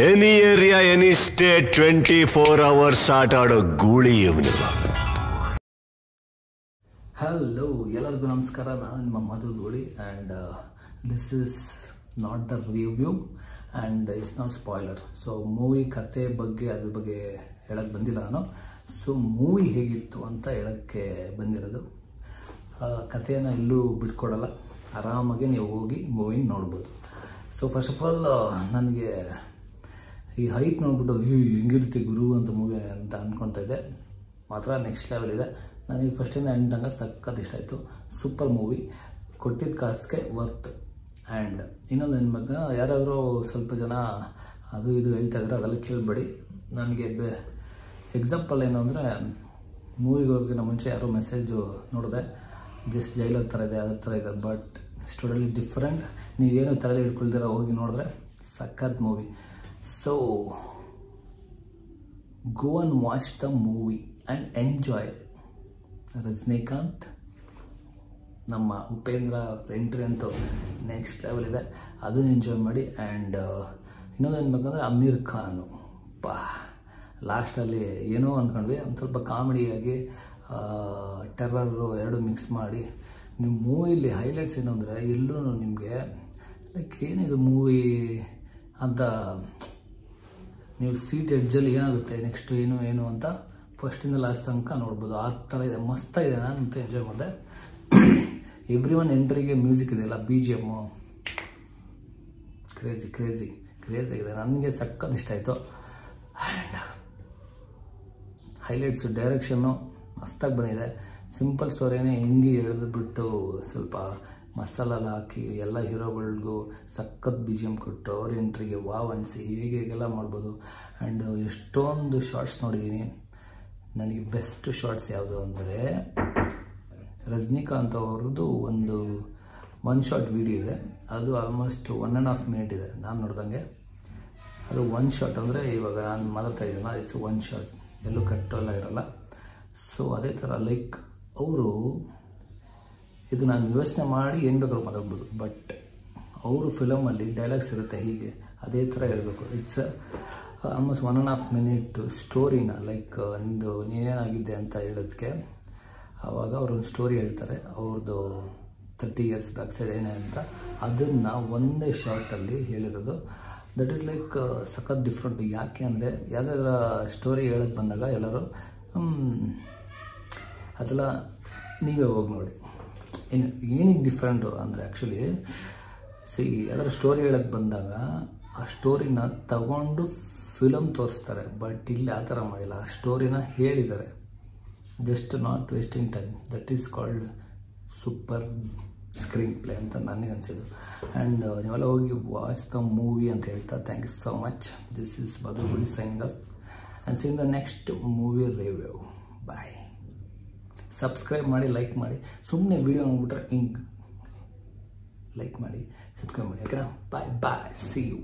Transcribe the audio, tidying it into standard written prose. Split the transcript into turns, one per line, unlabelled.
Any area any state 24 hours ಆಟ ಆಡೋ ಗೂಳಿ ಇವನು.
ಹಲೋ, ಎಲ್ಲರಿಗೂ ನಮಸ್ಕಾರ. ನಾನು ನಿಮ್ಮ ಮಧು ಗೂಳಿ and this is not the review and it's not spoiler. So movie ಕತೆ ಬಗ್ಗೆ ಅದ್ರ ಬಗ್ಗೆ ಹೇಳಕ್ಕೆ ಬಂದಿಲ್ಲ ನಾನು. ಸೊ ಮೂವಿ ಹೇಗಿತ್ತು ಅಂತ ಹೇಳೋಕ್ಕೆ ಬಂದಿರೋದು. ಕಥೆಯನ್ನು ಎಲ್ಲೂ ಬಿಟ್ಕೊಡಲ್ಲ, ಆರಾಮಾಗಿ ನೀವು ಹೋಗಿ ಮೂವಿನ ನೋಡ್ಬೋದು. ಸೊ ಫಸ್ಟ್ ಆಫ್ ಆಲ್ ನನಗೆ ಈ ಹೈಪ್ ನೋಡ್ಬಿಟ್ಟು ಹೆಂಗಿರುತ್ತೆ ಗುರು ಅಂತ ಮೂವಿ ಅಂತ ಅಂದ್ಕೊತಾ ಇದ್ದೆ. ಮಾತ್ರ ನೆಕ್ಸ್ಟ್ ಲೆವೆಲ್ ಇದೆ. ನನಗೆ ಫಸ್ಟಿಂದ ಎಂಡ್ ತನಕ ಸಖತ್ ಇಷ್ಟ ಆಯಿತು. ಸೂಪರ್ ಮೂವಿ, ಕೊಟ್ಟಿದ್ದ ಕಾಸಿಗೆ ವರ್ತ್. ಆ್ಯಂಡ್ ಇನ್ನೊಂದು ನನ್ನ ಮಗ ಯಾರಾದರೂ ಸ್ವಲ್ಪ ಜನ ಅದು ಇದು ಹೇಳ್ತಾ ಇದ್ದಾರೆ, ಅದೆಲ್ಲ ಕೇಳಬೇಡಿ. ನನಗೆ ಎಕ್ಸಾಂಪಲ್ ಏನು ಅಂದರೆ, ಮೂವಿಗೆ ಹೋಗೋಕ್ಕಿಂತ ಮುಂಚೆ ಯಾರೋ ಮೆಸೇಜು ನೋಡಿದೆ, ಜಸ್ಟ್ ಜೈಲರ್ ಥರ ಇದೆ, ಅದ್ರ ಥರ ಇದೆ, ಬಟ್ ಸ್ಟೋರಿಯಲ್ಲಿ ಡಿಫ್ರೆಂಟ್. ನೀವೇನು ತಲೆ ಇಟ್ಕೊಳ್ದಿರ ಹೋಗಿ ನೋಡಿದ್ರೆ ಸಖತ್ movie. So go and watch the movie and enjoy. Rajinikanth, ನಮ್ಮ ಉಪೇಂದ್ರ ಎಂಟ್ರಿ ಅಂತೂ ನೆಕ್ಸ್ಟ್ ಲೆವೆಲ್ ಇದೆ, ಅದನ್ನು ಎಂಜಾಯ್ ಮಾಡಿ. ಆ್ಯಂಡ್ ಇನ್ನೊಂದು ಏನ್ಬೇಕಂದ್ರೆ ಅಮೀರ್ ಖಾನು, ಲಾಸ್ಟಲ್ಲಿ ಏನೋ ಅಂದ್ಕೊಂಡ್ವಿ, ಒಂದು ಸ್ವಲ್ಪ ಕಾಮಿಡಿಯಾಗಿ ಟೆರ್ರರು ಎರಡು ಮಿಕ್ಸ್ ಮಾಡಿ. ನಿಮ್ಮ ಮೂವಿಲಿ ಹೈಲೈಟ್ಸ್ ಏನು ಅಂದರೆ, ಎಲ್ಲೂ ನಿಮಗೆ ಲೈಕ್ ಏನಿದು ಮೂವಿ ಅಂತ ನೀವು ಸೀಟ್ ಎಡ್ಜಲ್ಲಿ ಏನಾಗುತ್ತೆ ನೆಕ್ಸ್ಟ್ ಏನು ಅಂತ ಫಸ್ಟಿಂದ ಲಾಸ್ಟ್ ತನಕ ನೋಡ್ಬೋದು. ಆ ಥರ ಇದೆ, ಮಸ್ತಾಗಿದೆ. ನಾನಂತೂ ಎಂಜಾಯ್ ಮಾಡಿದೆ. ಎವ್ರಿ ಒನ್ ಎಂಟ್ರಿಗೆ ಮ್ಯೂಸಿಕ್ ಇದೆಯಲ್ಲ, BGM ಕ್ರೇಜಿ ಆಗಿದೆ. ನನಗೆ ಸಖತ್ ಇಷ್ಟ ಆಯಿತು. ಆ್ಯಂಡ್ ಹೈಲೈಟ್ಸು, ಡೈರೆಕ್ಷನ್ನು ಮಸ್ತಾಗಿ ಬಂದಿದೆ. ಸಿಂಪಲ್ ಸ್ಟೋರಿನೇ ಹೆಂಗೆ ಎಳೆದುಬಿಟ್ಟು ಸ್ವಲ್ಪ ಮಸಾಲೆಲ್ಲ ಹಾಕಿ ಎಲ್ಲ ಹೀರೋಗಳಿಗೂ ಸಖತ್ BGM ಕೊಟ್ಟು ಅವ್ರ ಎಂಟ್ರಿಗೆ ವಾವ್ ಅನಿಸಿ ಹೇಗೆಲ್ಲ ಮಾಡ್ಬೋದು. ಆ್ಯಂಡ್ ಎಷ್ಟೊಂದು ಶಾರ್ಟ್ಸ್ ನೋಡಿದ್ದೀನಿ. ನನಗೆ ಬೆಸ್ಟ್ ಶಾರ್ಟ್ಸ್ ಯಾವುದು ಅಂದರೆ, ರಜನಿಕಾಂತ್ ಅವ್ರದ್ದು ಒಂದು ಶಾರ್ಟ್ ವಿಡಿಯೋ ಇದೆ. ಅದು ಆಲ್ಮೋಸ್ಟ್ 1.5 minute ಇದೆ ನಾನು ನೋಡ್ದಂಗೆ. ಅದು ಒಂದು ಶಾರ್ಟ್ ಅಂದರೆ, ಇವಾಗ ನಾನು ಮಾತಾಡ್ತಾ ಇದ್ದೀನಲ್ಲ, ಇಟ್ಸ್ ಒಂದು ಶಾರ್ಟ್, ಎಲ್ಲೂ ಕಟ್ಟು ಎಲ್ಲ ಇರೋಲ್ಲ. ಸೊ ಅದೇ ಥರ ಲೈಕ್ ಅವರು ಇದು ನಾನು ಯೋಚನೆ ಮಾಡಿ ಏನು ಬೇಕಾದ್ರೂ ಮಾತಾಡ್ಬೋದು, ಬಟ್ ಅವರು ಫಿಲಮಲ್ಲಿ ಡೈಲಾಗ್ಸ್ ಇರುತ್ತೆ ಹೀಗೆ, ಅದೇ ಥರ ಹೇಳಬೇಕು. ಇಟ್ಸ್ ಆಲ್ಮೋಸ್ಟ್ 1.5 minute ಸ್ಟೋರಿನ ಲೈಕ್ ನಿಂದು ನೀನೇನಾಗಿದ್ದೆ ಅಂತ ಹೇಳೋದಕ್ಕೆ. ಆವಾಗ ಅವರೊಂದು ಸ್ಟೋರಿ ಹೇಳ್ತಾರೆ, ಅವ್ರದ್ದು 30 years ಬ್ಯಾಕ್ ಸೈಡ್ ಏನೇ ಅಂತ. ಅದನ್ನು ಒಂದೇ ಶಾರ್ಟಲ್ಲಿ ಹೇಳಿರೋದು. ದಟ್ ಈಸ್ ಲೈಕ್ ಸಖತ್ ಡಿಫ್ರೆಂಟ್. ಯಾಕೆ ಅಂದರೆ, ಯಾವುದಾದ್ರ ಸ್ಟೋರಿ ಹೇಳಕ್ಕೆ ಬಂದಾಗ ಎಲ್ಲರೂ ಅದೆಲ್ಲ ನೀವೇ ಹೋಗಿ ನೋಡಿ ಏನಿಗೆ ಡಿಫ್ರೆಂಟು ಅಂದರೆ, ಆ್ಯಕ್ಚುಲಿ ಯಾವ್ದಾದ್ರು ಸ್ಟೋರಿ ಹೇಳಕ್ಕೆ ಬಂದಾಗ ಆ ಸ್ಟೋರಿನ ತಗೊಂಡು ಫಿಲಮ್ ತೋರಿಸ್ತಾರೆ. ಬಟ್ ಇಲ್ಲಿ ಆ ಥರ ಮಾಡಿಲ್ಲ, ಆ ಸ್ಟೋರಿನ ಹೇಳಿದ್ದಾರೆ. Just not wasting time. That is called super screen play ಅಂತ ನನಗೆ ಅನಿಸಿದ್ದು. ಆ್ಯಂಡ್ ನೀವೆಲ್ಲ ಹೋಗಿ ವಾಚ್ ದ ಮೂವಿ ಅಂತ ಹೇಳ್ತಾ, thank you so much. This is Madhu Gooli signing off and seen the next movie review. Bye. Subscribe ಮಾಡಿ, ಲೈಕ್ ಮಾಡಿ. ಸುಮ್ಮನೆ ವಿಡಿಯೋ ನೋಡ್ಬಿಟ್ರೆ ಹಿಂಗೆ ಲೈಕ್ ಮಾಡಿ, ಸಬ್ಸ್ಕ್ರೈಬ್ ಮಾಡಿ, ಓಕೆನಾ? ಬಾಯ್, ಸಿ ಯು.